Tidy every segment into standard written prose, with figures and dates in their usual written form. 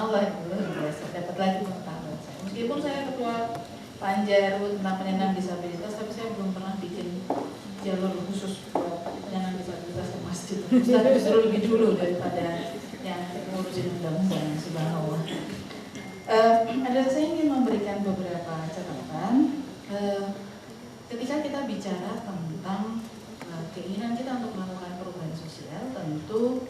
Allah, luar biasa, dapat lagi pengetahuan saya. Meskipun saya ketua Panja RUU tentang penyandang disabilitas, tapi saya belum pernah bikin jalur khusus buat penyandang disabilitas ke masjid. Ustaz justru lebih dulu daripada yang ngurusin undang-undang, subhanallah. Saya ingin memberikan beberapa catatan. Ketika kita bicara tentang keinginan kita untuk melakukan perubahan sosial, tentu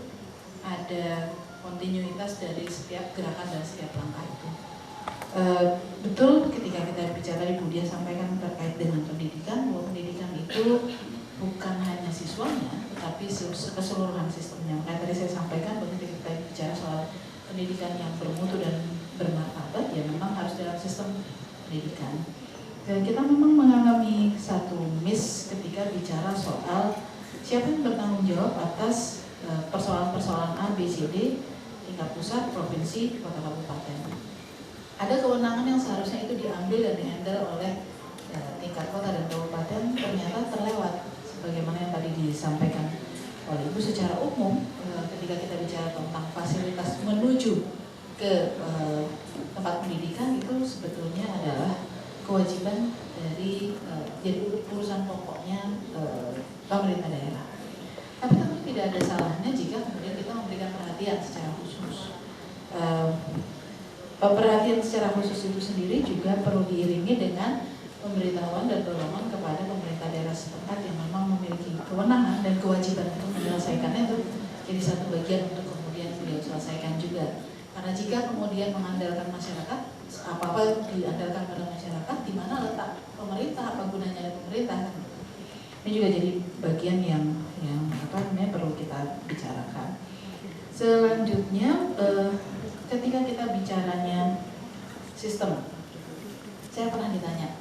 ada kontinuitas dari setiap gerakan dan setiap langkah itu. Betul ketika kita bicara, Ibu Dia sampaikan terkait dengan pendidikan, bahwa pendidikan itu bukan hanya siswanya, tetapi keseluruhan sistemnya. Makanya tadi saya sampaikan bahwa ketika kita bicara soal pendidikan yang bermutu dan bermartabat, ya memang harus dalam sistem pendidikan. Dan kita memang mengalami satu miss ketika bicara soal siapa yang bertanggung jawab atas persoalan-persoalan A, B, C, D, tingkat pusat, provinsi, kota, kabupaten. Ada kewenangan yang seharusnya itu diambil dan dihandle oleh tingkat kota dan kabupaten, ternyata terlewat. Sebagaimana yang tadi disampaikan oleh Ibu secara umum, ketika kita bicara tentang fasilitas menuju ke tempat pendidikan, itu sebetulnya adalah kewajiban dari jadi urusan pokoknya pemerintah daerah. Tapi tentu tidak ada salahnya jika kemudian kita memberikan perhatian secara khusus. Perhatian secara khusus itu sendiri juga perlu diiringi dengan pemberitahuan dan dorongan kepada pemerintah daerah setempat yang memang memiliki kewenangan dan kewajiban untuk menyelesaikannya, itu jadi satu bagian untuk kemudian beliau selesaikan juga. Karena jika kemudian mengandalkan masyarakat, apa-apa diandalkan pada masyarakat, di mana letak pemerintah, apa gunanya pemerintah? Ini juga jadi bagian yang perlu kita bicarakan. Selanjutnya, ketika kita bicaranya sistem, saya pernah ditanya,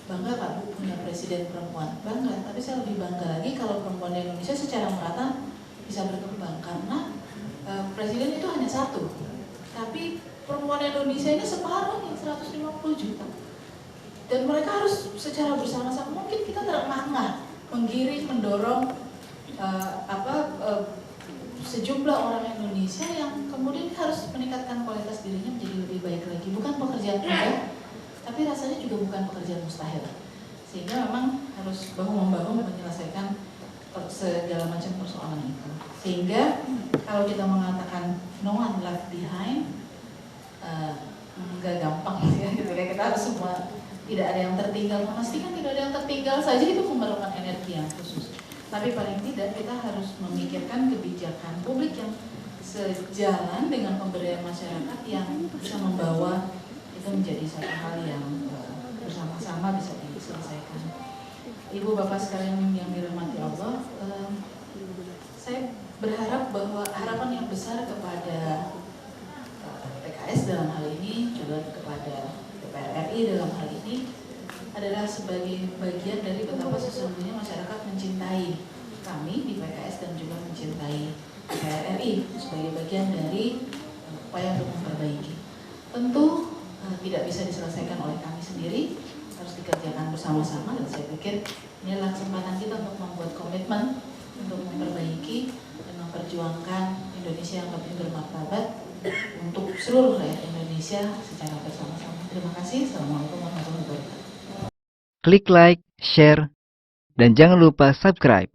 bangga Pak Bu punya presiden perempuan? Bangga, tapi saya lebih bangga lagi kalau perempuan di Indonesia secara merata bisa berkembang, karena presiden itu hanya satu, tapi perempuan Indonesia ini separuh nih, 150 juta. Dan mereka harus secara bersama-sama, mungkin kita terengah-engah menggiring, mendorong sejumlah orang Indonesia yang kemudian harus meningkatkan kualitas dirinya menjadi lebih baik lagi. Bukan pekerjaan mudah, tapi rasanya juga bukan pekerjaan mustahil. Sehingga memang harus bahu-membahu menyelesaikan segala macam persoalan itu. Sehingga kalau kita mengatakan no one left behind, nggak gampang ya. Kita harus semua, tidak ada yang tertinggal. Memastikan tidak ada yang tertinggal saja itu memerlukan energi yang khusus. Tapi paling tidak kita harus memikirkan kebijakan publik yang sejalan dengan pemberdayaan masyarakat yang bisa membawa itu menjadi satu hal yang bersama-sama bisa diselesaikan. Ibu bapak sekalian yang dirahmati Allah, saya berharap bahwa harapan yang besar kepada PKS dalam hal ini, juga kepada DPR RI dalam hal ini, adalah sebagai bagian dari betapa sesungguhnya masyarakat mencintai kami di PKS dan juga mencintai DPR RI sebagai bagian dari upaya untuk memperbaiki. Tentu tidak bisa diselesaikan oleh kami sendiri, harus dikerjakan bersama-sama, dan saya pikir ini adalah kesempatan kita untuk membuat komitmen untuk memperbaiki dan memperjuangkan Indonesia yang lebih bermartabat untuk seluruh rakyat Indonesia secara bersama-sama. Terima kasih. Assalamualaikum warahmatullahi wabarakatuh. Klik like, share, dan jangan lupa subscribe.